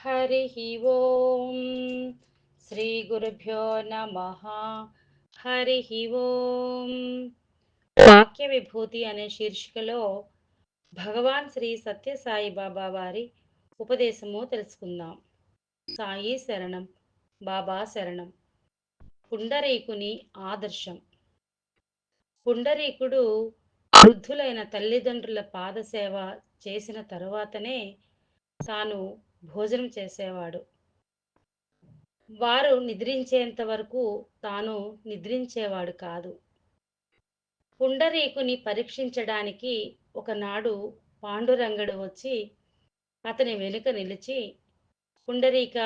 హరి ఓం శ్రీ గురుభ్యో నమః. హరి ఓం. వాక్య విభూతి అనే శీర్షికలో భగవాన్ శ్రీ సత్యసాయి బాబా వారి ఉపదేశము తెలుసుకుందాం. సాయి శరణం, బాబా శరణం. పుండరీకుని ఆదర్శం. పుండరీకుడు వృద్ధులైన తల్లిదండ్రుల పాదసేవ చేసిన తరువాతనే తాను భోజనం చేసేవాడు. వారు నిద్రించేంత వరకు తాను నిద్రించేవాడు కాదు. పుండరీకుని పరీక్షించడానికి ఒకనాడు పాండురంగడు వచ్చి అతని వెనుక నిలిచి, పుండరీక,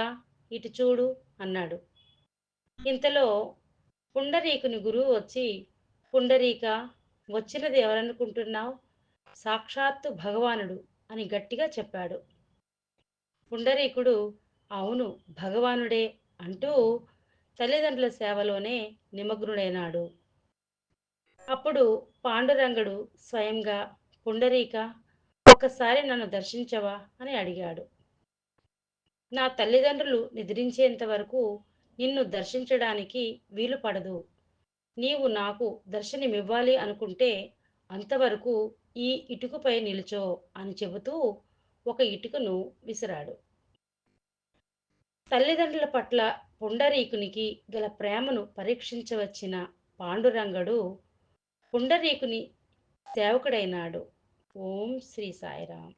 ఇటు చూడు అన్నాడు. ఇంతలో పుండరీకుని గురువు వచ్చి, పుండరీక, వచ్చినది ఎవరనుకుంటున్నావు? సాక్షాత్తు భగవానుడు అని గట్టిగా చెప్పాడు. పుండరీకుడు అవును భగవానుడే అంటూ తల్లిదండ్రుల సేవలోనే నిమగ్నుడైనాడు. అప్పుడు పాండురంగడు స్వయంగా, పుండరీక, ఒక్కసారి నన్ను దర్శించవా అని అడిగాడు. నా తల్లిదండ్రులు నిద్రించేంత వరకు నిన్ను దర్శించడానికి వీలు పడదు. నీవు నాకు దర్శనమివ్వాలి అనుకుంటే అంతవరకు ఈ ఇటుకపై నిలుచో అని చెబుతూ ఒక ఇటుకను విసిరాడు. తల్లిదండ్రుల పట్ల పుండరీకునికి గల ప్రేమను పరీక్షించవచ్చిన పాండురంగడు పుండరీకుని సేవకుడైనాడు. ఓం శ్రీ సాయిరాం.